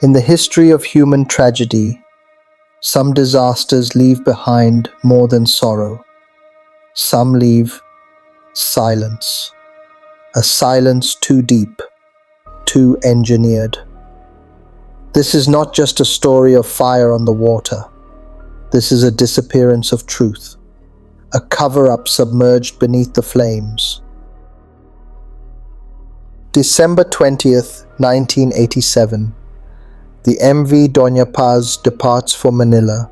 In the history of human tragedy, some disasters leave behind more than sorrow. Some leave silence. A silence too deep, too engineered. This is not just a story of fire on the water. This is a disappearance of truth, a cover-up submerged beneath the flames. December 20th, 1987. The MV Doña Paz departs for Manila.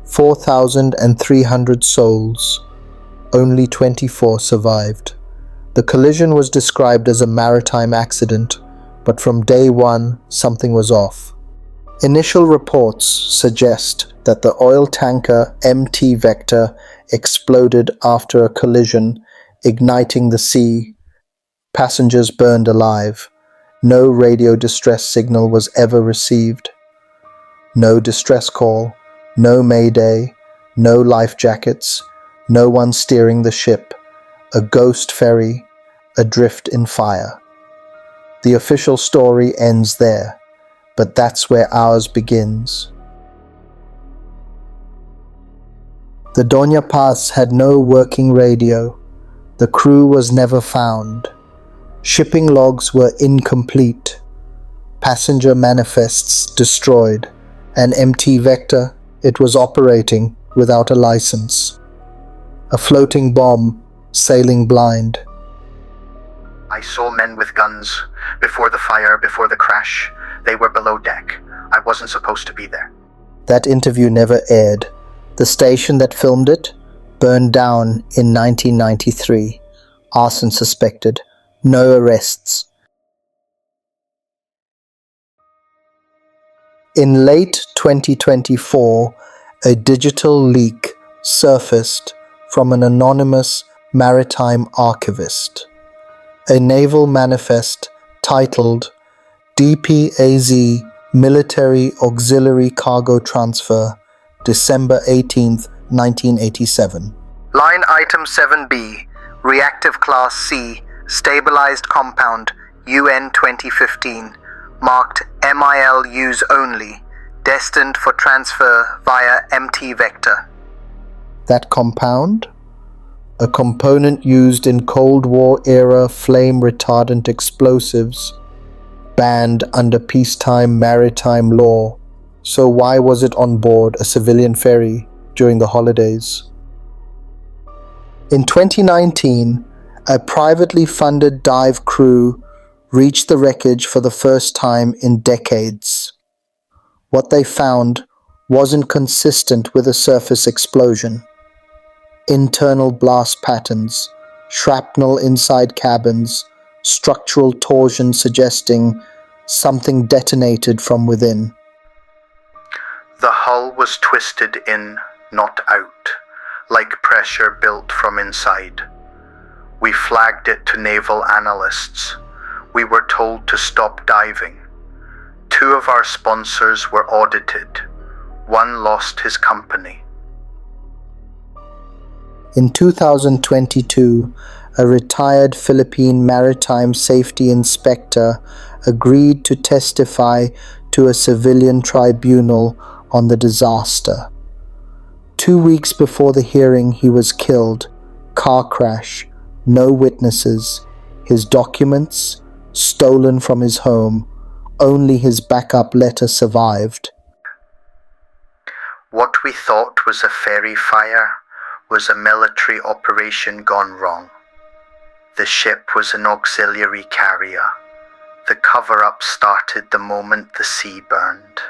4,300 souls. Only 24 survived. The collision was described as a maritime accident, but from day one, something was off. Initial reports suggest that the oil tanker MT Vector exploded after a collision, igniting the sea. Passengers burned alive. No radio distress signal was ever received. No distress call, no mayday, no life jackets, no one steering the ship. A ghost ferry, adrift in fire. The official story ends there, but that's where ours begins. The Doña Paz had no working radio. The crew was never found. Shipping logs were incomplete. Passenger manifests destroyed. An MT Vector, it was operating without a license. A floating bomb, sailing blind. I saw men with guns. Before the fire, before the crash. They were below deck. I wasn't supposed to be there. That interview never aired. The station that filmed it burned down in 1993. Arson suspected. No arrests. In late 2024, a digital leak surfaced from an anonymous maritime archivist. A naval manifest titled DPAZ Military Auxiliary Cargo Transfer, December 18th, 1987. Line item 7B, reactive class C, stabilized compound, UN 2015, marked MIL use only, destined for transfer via MT Vector. That compound? A component used in Cold War era flame retardant explosives, banned under peacetime maritime law. So why was it on board a civilian ferry during the holidays? In 2019, a privately funded dive crew reached the wreckage for the first time in decades. What they found wasn't consistent with a surface explosion. Internal blast patterns, shrapnel inside cabins, structural torsion suggesting something detonated from within. The hull was twisted in, not out, like pressure built from inside. We flagged it to naval analysts. We were told to stop diving. 2 of our sponsors were audited. 1 lost his company. In 2022, a retired Philippine maritime safety inspector agreed to testify to a civilian tribunal on the disaster. 2 weeks before the hearing, he was killed. Car crash. No witnesses. His documents stolen from his home. Only his backup letter survived. What we thought was a ferry fire was a military operation gone wrong. The ship was an auxiliary carrier. The cover-up started the moment the sea burned.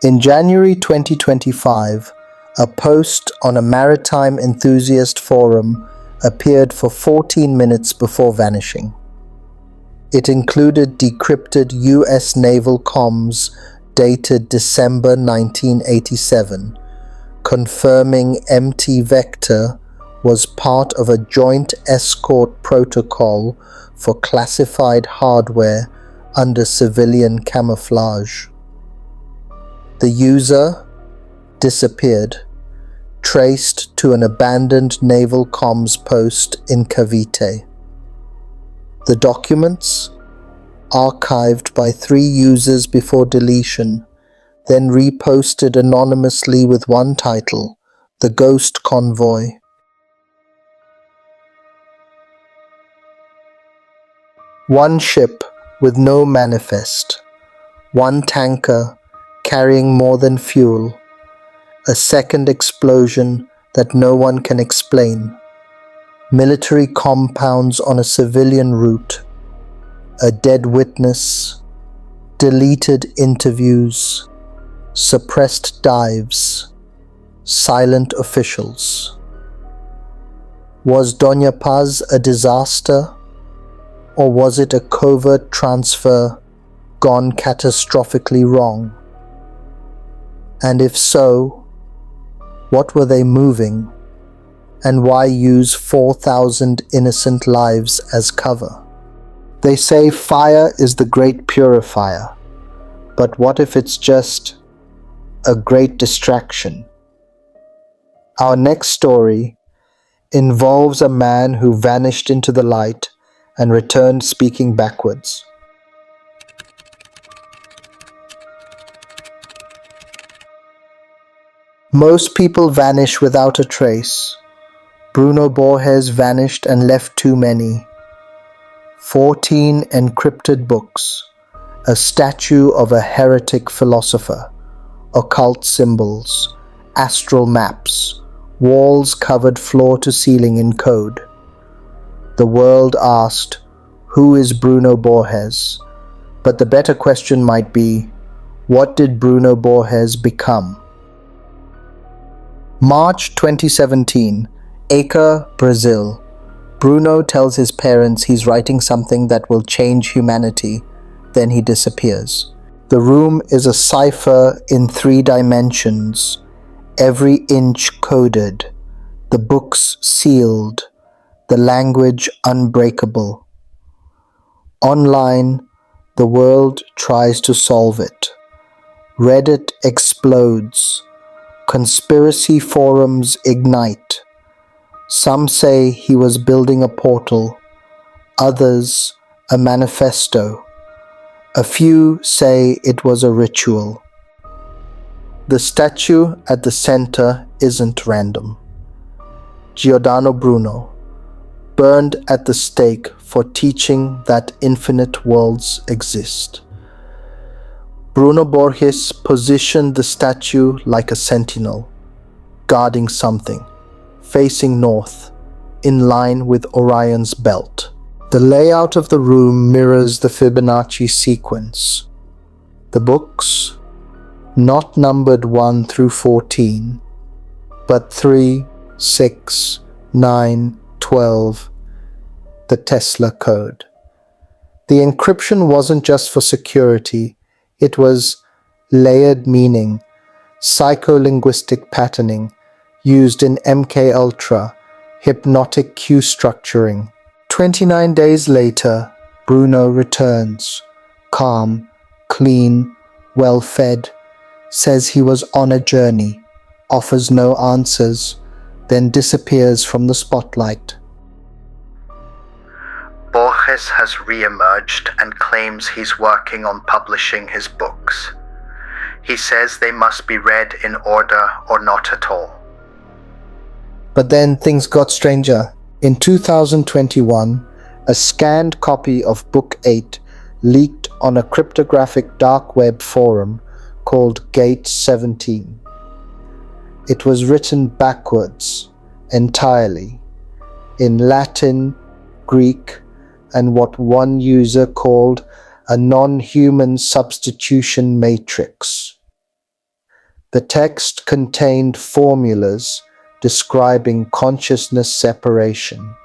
In January 2025, a post on a maritime enthusiast forum appeared for 14 minutes before vanishing. It included decrypted US naval comms dated December 1987, confirming MT Vector was part of a joint escort protocol for classified hardware under civilian camouflage. The user disappeared, traced to an abandoned naval comms post in Cavite. The documents? archived by 3 users before deletion, then reposted anonymously with one title, The Ghost Convoy. One ship with no manifest, one tanker carrying more than fuel, a second explosion that no one can explain, military compounds on a civilian route, a dead witness, deleted interviews, suppressed dives, silent officials. Was Doña Paz a disaster, or was it a covert transfer gone catastrophically wrong? And if so, what were they moving, and why use 4,000 innocent lives as cover? They say fire is the great purifier, but what if it's just a great distraction? Our next story involves a man who vanished into the light and returned speaking backwards. Most people vanish without a trace. Bruno Borges vanished and left too many. 14 encrypted books, a statue of a heretic philosopher, occult symbols, astral maps, walls covered floor to ceiling in code. The world asked, who is Bruno Borges? But the better question might be, what did Bruno Borges become? March 2017, Acre, Brazil. Bruno tells his parents he's writing something that will change humanity. Then he disappears. The room is a cipher in 3 dimensions, every inch coded, the books sealed, the language unbreakable. Online, the world tries to solve it. Reddit explodes. Conspiracy forums ignite. Some say he was building a portal, others a manifesto. A few say it was a ritual. The statue at the center isn't random. Giordano Bruno, burned at the stake for teaching that infinite worlds exist. Bruno Borges positioned the statue like a sentinel, guarding something, facing north, in line with Orion's belt. The layout of the room mirrors the Fibonacci sequence. The books, not numbered 1 through 14, but 3, 6, 9, 12, the Tesla code. The encryption wasn't just for security, it was layered meaning, psycholinguistic patterning, used in MKUltra, hypnotic cue structuring. 29 days later, Bruno returns, calm, clean, well-fed, says he was on a journey, offers no answers, then disappears from the spotlight. Borges has re-emerged and claims he's working on publishing his books. He says they must be read in order or not at all. But then things got stranger. In 2021, a scanned copy of Book 8 leaked on a cryptographic dark web forum called Gate 17. It was written backwards, entirely, in Latin, Greek, and what one user called a non-human substitution matrix. The text contained formulas describing consciousness separation,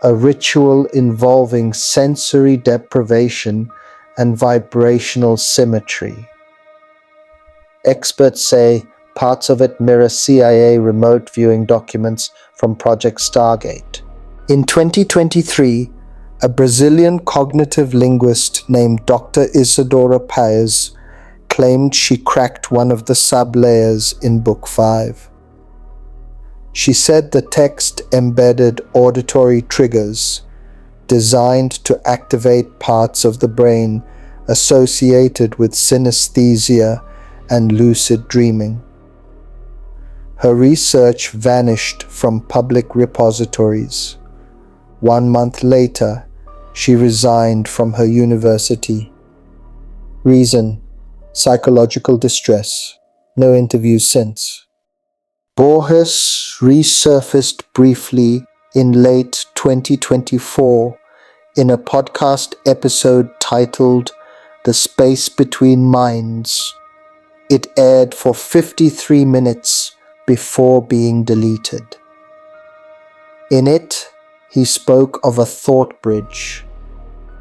a ritual involving sensory deprivation and vibrational symmetry. Experts say parts of it mirror CIA remote viewing documents from Project Stargate. In 2023, a Brazilian cognitive linguist named Dr. Isadora Paes claimed she cracked one of the sub-layers in Book 5. She said the text embedded auditory triggers, designed to activate parts of the brain associated with synesthesia and lucid dreaming. Her research vanished from public repositories. 1 month later, she resigned from her university. Reason: psychological distress. No interviews since. Borges resurfaced briefly in late 2024 in a podcast episode titled The Space Between Minds. It aired for 53 minutes before being deleted. In it, he spoke of a thought bridge,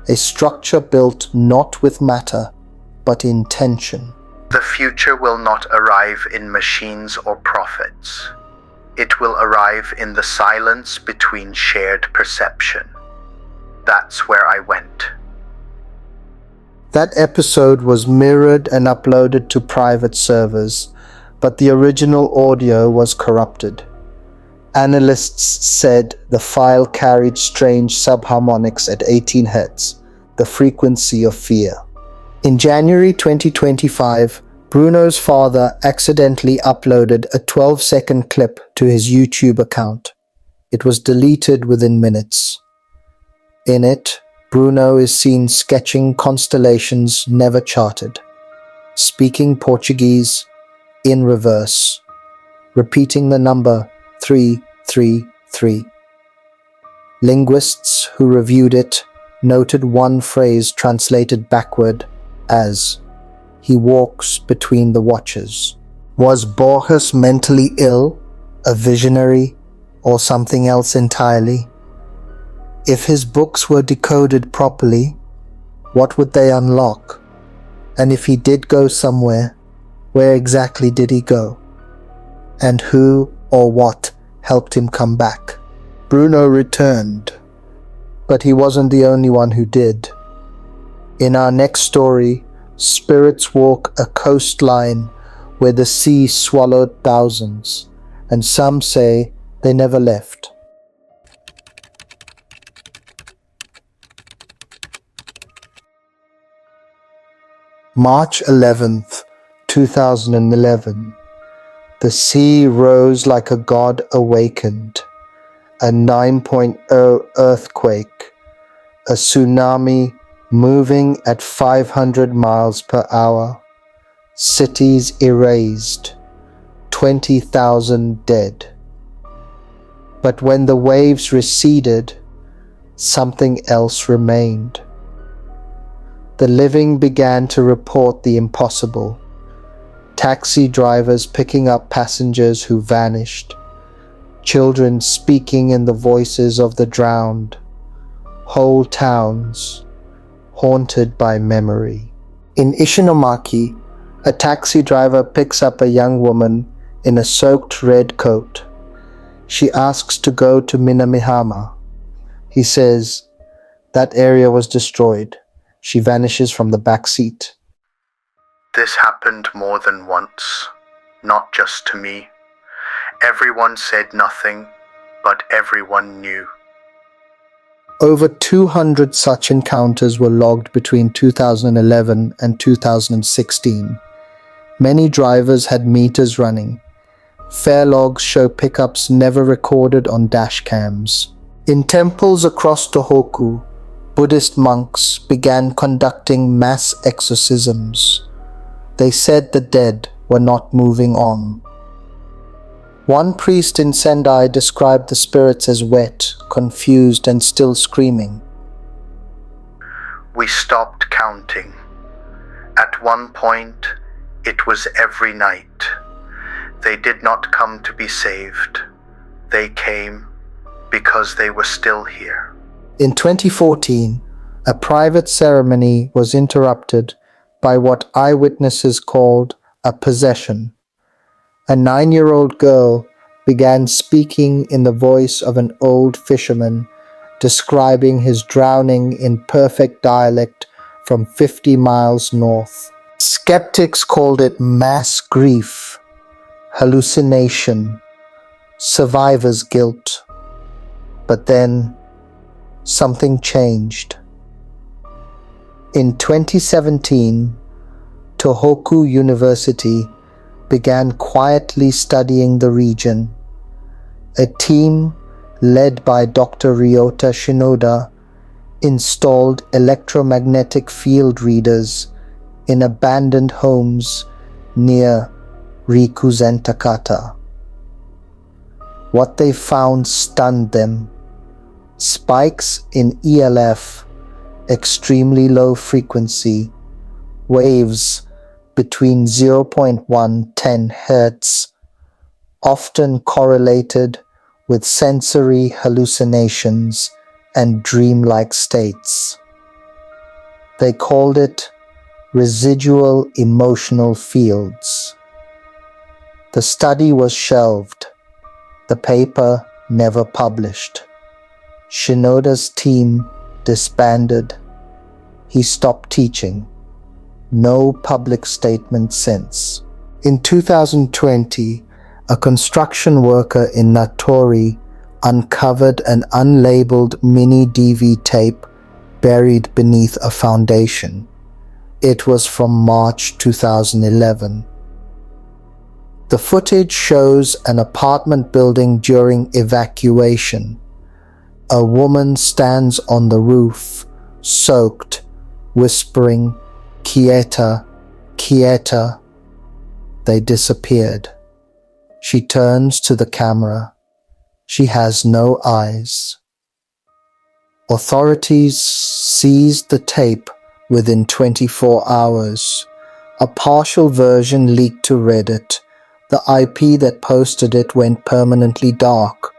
a structure built not with matter, but intention. The future will not arrive in machines or prophets. It will arrive in the silence between shared perception. That's where I went. That episode was mirrored and uploaded to private servers, but the original audio was corrupted. Analysts said the file carried strange subharmonics at 18 Hz, the frequency of fear. In January 2025, Bruno's father accidentally uploaded a 12-second clip to his YouTube account. It was deleted within minutes. In it, Bruno is seen sketching constellations never charted, speaking Portuguese in reverse, repeating the number 333. Linguists who reviewed it noted one phrase translated backward as, "He walks between the watches." Was Borges mentally ill, a visionary, or something else entirely? If his books were decoded properly, what would they unlock? And if he did go somewhere, where exactly did he go? And who or what helped him come back? Bruno returned, but he wasn't the only one who did. In our next story, spirits walk a coastline where the sea swallowed thousands, and some say they never left. March 11th, 2011. The sea rose like a god awakened. A 9.0 earthquake. A tsunami moving at 500 miles per hour. Cities erased. 20,000 dead. But when the waves receded, something else remained. The living began to report the impossible. Taxi drivers picking up passengers who vanished. Children speaking in the voices of the drowned. Whole towns haunted by memory. In Ishinomaki, a taxi driver picks up a young woman in a soaked red coat. She asks to go to Minamihama. He says, "That area was destroyed." She vanishes from the back seat. This happened more than once, not just to me. Everyone said nothing, but everyone knew. Over 200 such encounters were logged between 2011 and 2016. Many drivers had meters running. Fare logs show pickups never recorded on dash cams. In temples across Tohoku, Buddhist monks began conducting mass exorcisms. They said the dead were not moving on. One priest in Sendai described the spirits as wet, confused, and still screaming. We stopped counting. At one point, it was every night. They did not come to be saved. They came because they were still here. In 2014, a private ceremony was interrupted by what eyewitnesses called a possession. A 9-year-old girl began speaking in the voice of an old fisherman, describing his drowning in perfect dialect from 50 miles north. Skeptics called it mass grief, hallucination, survivor's guilt. But then something changed. In 2017, Tohoku University began quietly studying the region. A team led by Dr. Ryota Shinoda installed electromagnetic field readers in abandoned homes near Rikuzentakata. What they found stunned them. Spikes in ELF, extremely low frequency, waves between 0.1-10 Hz, often correlated with sensory hallucinations and dreamlike states. They called it residual emotional fields. The study was shelved, the paper never published. Shinoda's team disbanded. He stopped teaching. No public statement since. In 2020, a construction worker in Natori uncovered an unlabeled mini DV tape buried beneath a foundation. It was from March 2011. The footage shows an apartment building during evacuation. A woman stands on the roof, soaked, whispering, "Quieta, quieta." They disappeared. She turns to the camera. She has no eyes. Authorities seized the tape within 24 hours. A partial version leaked to Reddit. The IP that posted it went permanently dark.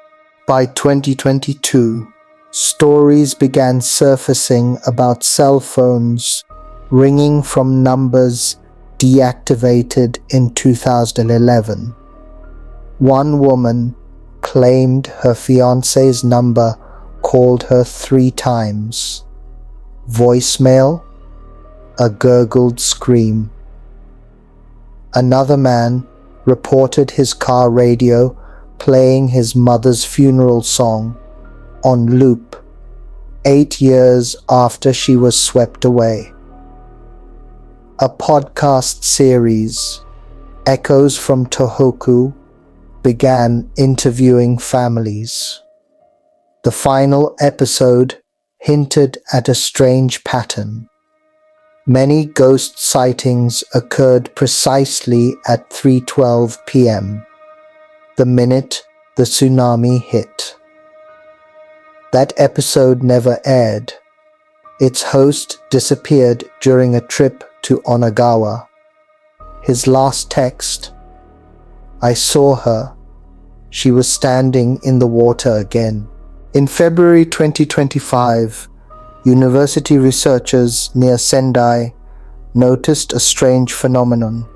By 2022, stories began surfacing about cell phones ringing from numbers deactivated in 2011. One woman claimed her fiancé's number called her 3 times. Voicemail, a gurgled scream. Another man reported his car radio playing his mother's funeral song on loop 8 years after she was swept away. A podcast series, Echoes from Tohoku, began interviewing families. The final episode hinted at a strange pattern. Many ghost sightings occurred precisely at 3:12 p.m., the minute the tsunami hit. That episode never aired. Its host disappeared during a trip to Onagawa. His last text, "I saw her. She was standing in the water again." In February 2025, university researchers near Sendai noticed a strange phenomenon.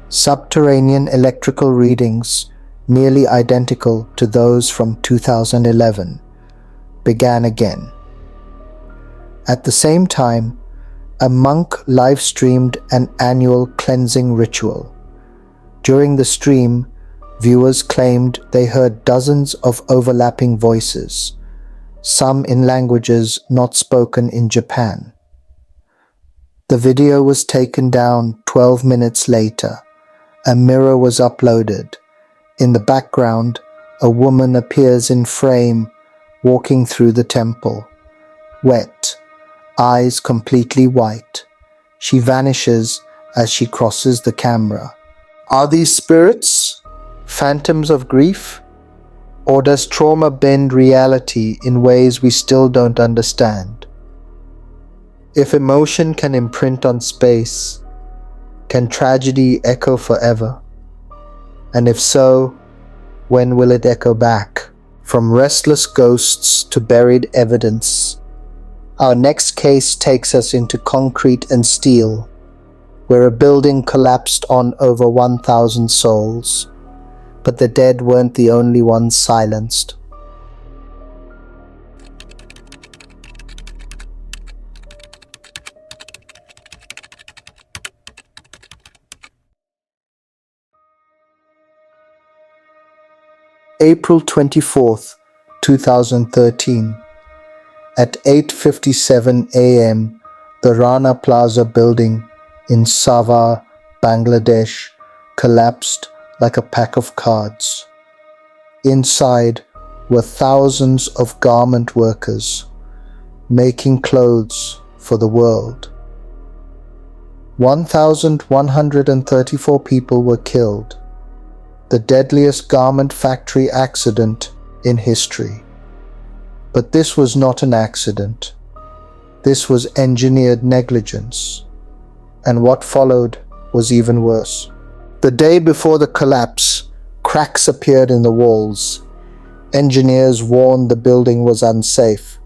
Subterranean electrical readings, nearly identical to those from 2011, began again. At the same time, a monk live-streamed an annual cleansing ritual. During the stream, viewers claimed they heard dozens of overlapping voices, some in languages not spoken in Japan. The video was taken down 12 minutes later. A mirror was uploaded. In the background, a woman appears in frame, walking through the temple. Wet, eyes completely white. She vanishes as she crosses the camera. Are these spirits? Phantoms of grief? Or does trauma bend reality in ways we still don't understand? If emotion can imprint on space, can tragedy echo forever? And if so, when will it echo back? From restless ghosts to buried evidence, our next case takes us into concrete and steel, where a building collapsed on over 1,000 souls. But the dead weren't the only ones silenced. April 24th, 2013. At 8:57 a.m., the Rana Plaza building in Savar, Bangladesh, collapsed like a pack of cards. Inside were thousands of garment workers making clothes for the world. 1,134 people were killed, the deadliest garment factory accident in history. But this was not an accident. This was engineered negligence. And what followed was even worse. The day before the collapse, cracks appeared in the walls. Engineers warned the building was unsafe.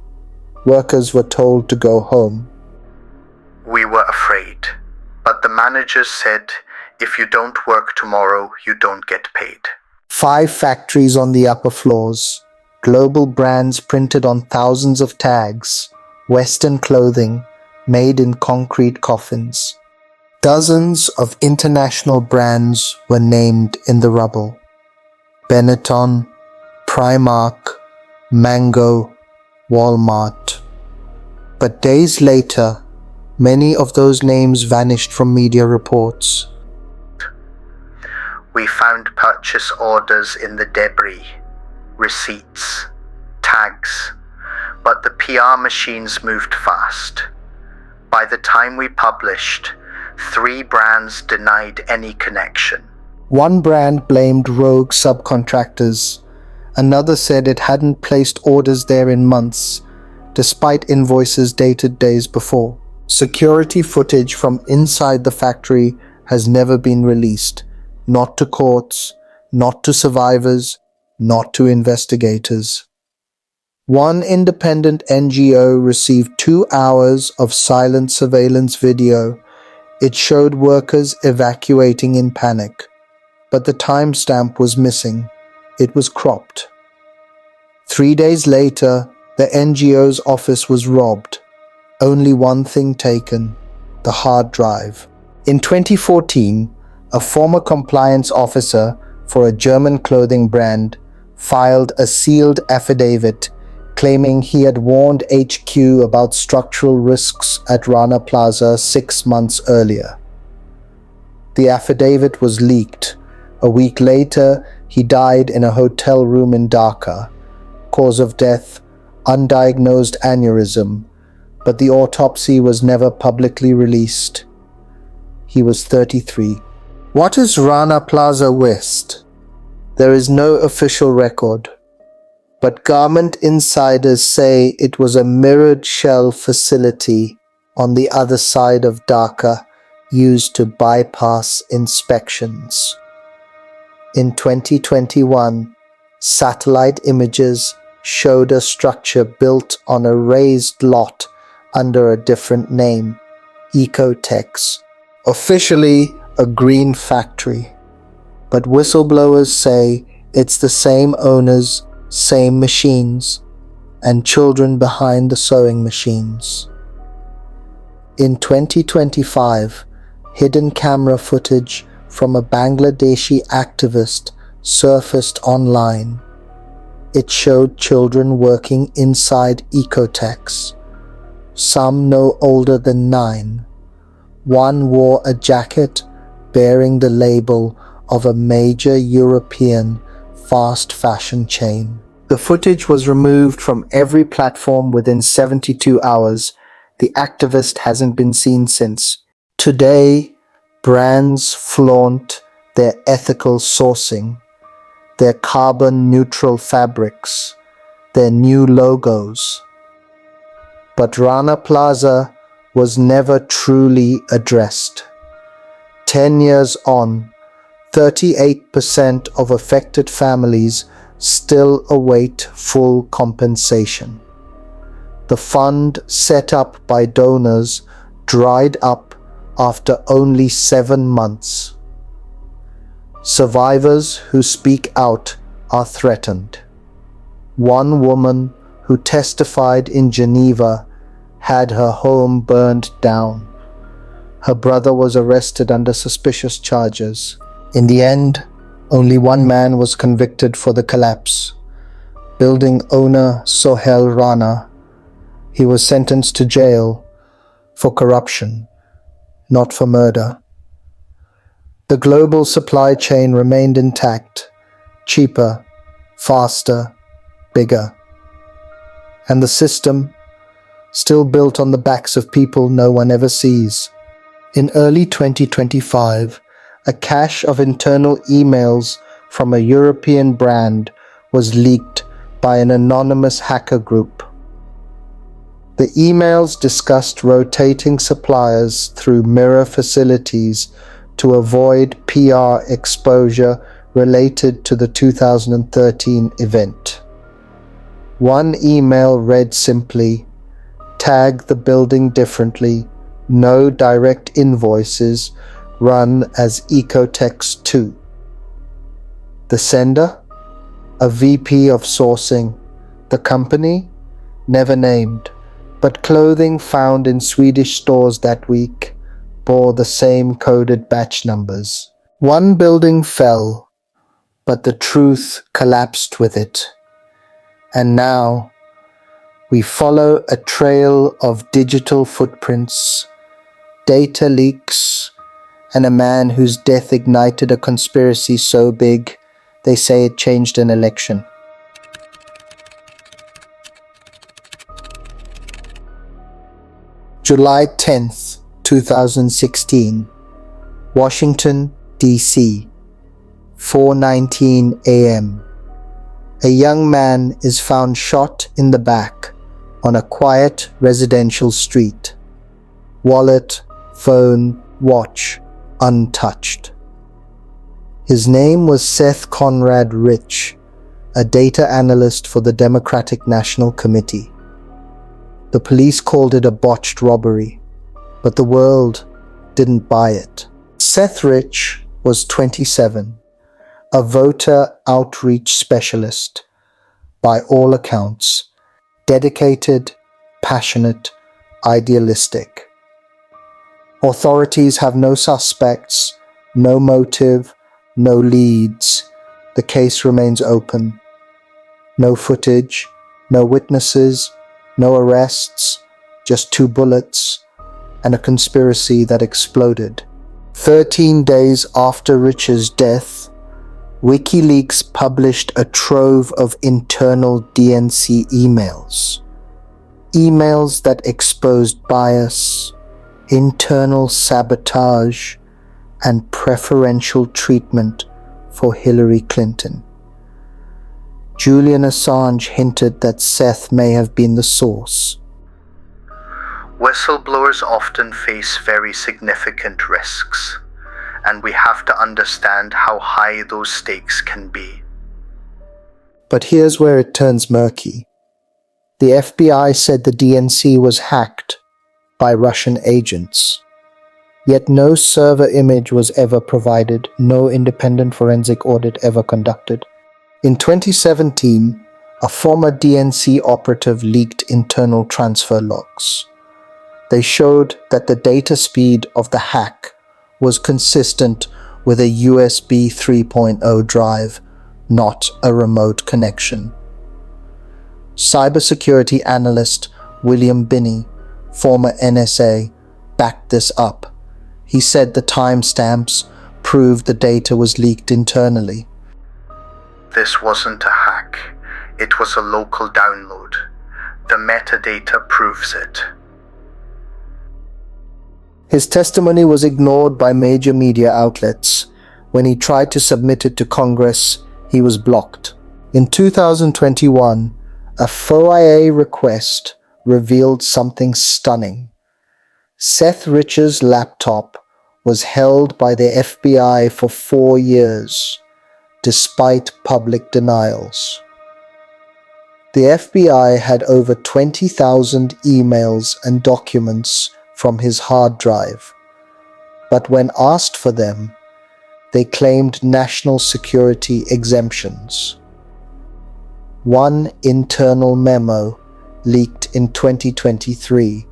Workers were told to go home. We were afraid, but the managers said, if you don't work tomorrow, you don't get paid. 5 factories on the upper floors, global brands printed on thousands of tags, Western clothing made in concrete coffins. Dozens of international brands were named in the rubble. Benetton, Primark, Mango, Walmart. But days later, many of those names vanished from media reports. We found purchase orders in the debris, receipts, tags, but the PR machines moved fast. By the time we published, 3 brands denied any connection. One brand blamed rogue subcontractors. Another said it hadn't placed orders there in months, despite invoices dated days before. Security footage from inside the factory has never been released, not to courts, not to survivors, not to investigators. One independent NGO received 2 hours of silent surveillance video. It showed workers evacuating in panic, but the timestamp was missing. It was cropped. 3 days later, the NGO's office was robbed. Only one thing taken, the hard drive. In 2014, a former compliance officer for a German clothing brand filed a sealed affidavit claiming he had warned HQ about structural risks at Rana Plaza 6 months earlier. The affidavit was leaked. A week later, he died in a hotel room in Dhaka. Cause of death, undiagnosed aneurysm, but the autopsy was never publicly released. He was 33. What is Rana Plaza West? There is no official record, but garment insiders say it was a mirrored shell facility on the other side of Dhaka used to bypass inspections. In 2021, satellite images showed a structure built on a raised lot under a different name, Ecotex, officially a green factory. But whistleblowers say it's the same owners, same machines, and children behind the sewing machines. In 2025, hidden camera footage from a Bangladeshi activist surfaced online. It showed children working inside Ecotex, some no older than 9. One wore a jacket bearing the label of a major European fast fashion chain. The footage was removed from every platform within 72 hours. The activist hasn't been seen since. Today, brands flaunt their ethical sourcing, their carbon-neutral fabrics, their new logos. But Rana Plaza was never truly addressed. 10 years on, 38% of affected families still await full compensation. The fund set up by donors dried up after only 7 months. Survivors who speak out are threatened. One woman who testified in Geneva had her home burned down. Her brother was arrested under suspicious charges. In the end, only one man was convicted for the collapse, building owner Sohail Rana. He was sentenced to jail for corruption, not for murder. The global supply chain remained intact, cheaper, faster, bigger. And the system, still built on the backs of people no one ever sees. In early 2025, a cache of internal emails from a European brand was leaked by an anonymous hacker group. The emails discussed rotating suppliers through mirror facilities to avoid PR exposure related to the 2013 event. One email read simply, "Tag the building differently, no direct invoices, run as Ecotex 2. The sender? A VP of sourcing. The company? Never named, but clothing found in Swedish stores that week bore the same coded batch numbers. One building fell, but the truth collapsed with it. And now, we follow a trail of digital footprints, data leaks, and a man whose death ignited a conspiracy so big they say it changed an election. July 10th, 2016, Washington, D.C., 4:19 a.m. A young man is found shot in the back on a quiet residential street. Wallet, phone, watch, untouched. His name was Seth Rich, a data analyst for the Democratic National Committee. The police called it a botched robbery, but the world didn't buy it. Seth Rich was 27, a voter outreach specialist, by all accounts, dedicated, passionate, idealistic. Authorities have no suspects, no motive, no leads. The case remains open. No footage, no witnesses, no arrests, just 2 bullets, and a conspiracy that exploded. 13 days after Rich's death, WikiLeaks published a trove of internal DNC emails. Emails that exposed bias, internal sabotage, and preferential treatment for Hillary Clinton. Julian Assange hinted that Seth may have been the source. Whistleblowers often face very significant risks, and we have to understand how high those stakes can be. But here's where it turns murky. The FBI said the DNC was hacked by Russian agents. Yet no server image was ever provided, no independent forensic audit ever conducted. In 2017, a former DNC operative leaked internal transfer logs. They showed that the data speed of the hack was consistent with a USB 3.0 drive, not a remote connection. Cybersecurity analyst William Binney, former NSA, backed this up. He said the timestamps proved the data was leaked internally. This wasn't a hack. It was a local download. The metadata proves it. His testimony was ignored by major media outlets. When he tried to submit it to Congress, he was blocked. In 2021, a FOIA request revealed something stunning. Seth Rich's laptop was held by the FBI for 4 years, despite public denials. The FBI had over 20,000 emails and documents from his hard drive, but when asked for them, they claimed national security exemptions. One internal memo, leaked in 2023,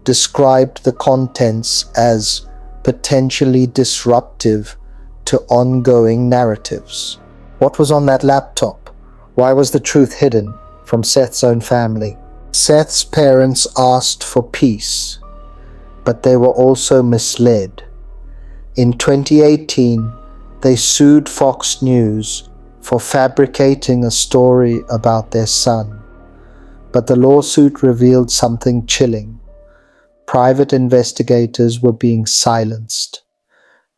described the contents as potentially disruptive to ongoing narratives. What was on that laptop? Why was the truth hidden from Seth's own family? Seth's parents asked for peace, but they were also misled. In 2018, they sued Fox News for fabricating a story about their son. But the lawsuit revealed something chilling. Private investigators were being silenced,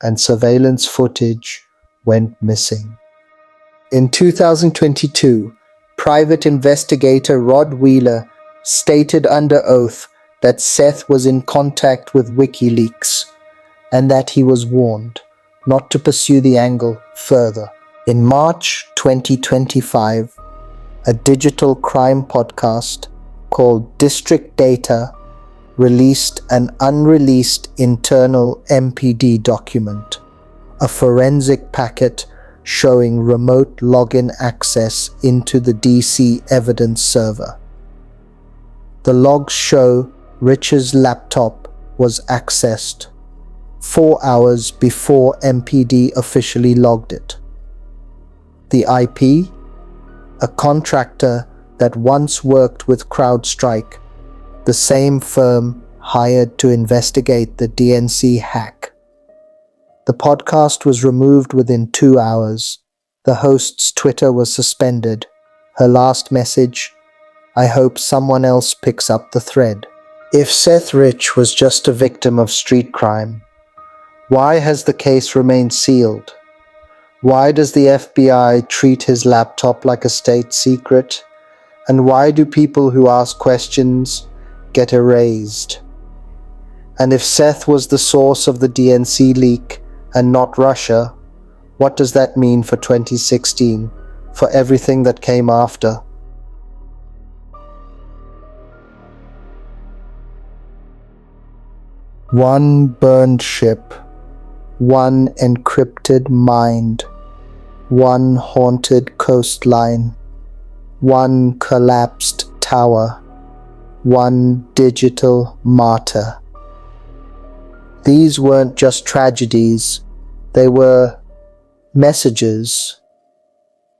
and surveillance footage went missing. In 2022, private investigator Rod Wheeler stated under oath that Seth was in contact with WikiLeaks and that he was warned not to pursue the angle further. In March 2025, a digital crime podcast called District Data released an unreleased internal MPD document, a forensic packet showing remote login access into the DC evidence server. The logs show Rich's laptop was accessed 4 hours before MPD officially logged it. The IP? A contractor that once worked with CrowdStrike, the same firm hired to investigate the DNC hack. The podcast was removed within 2 hours. The host's Twitter was suspended. Her last message: "I hope someone else picks up the thread." If Seth Rich was just a victim of street crime, why has the case remained sealed? Why does the FBI treat his laptop like a state secret? And why do people who ask questions get erased? And if Seth was the source of the DNC leak and not Russia, what does that mean for 2016, for everything that came after? One burned ship, one encrypted mind, one haunted coastline, one collapsed tower, one digital martyr. These weren't just tragedies, they were messages,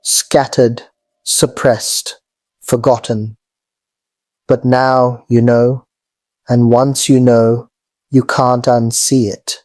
scattered, suppressed, forgotten. But now you know, and once you know, you can't unsee it.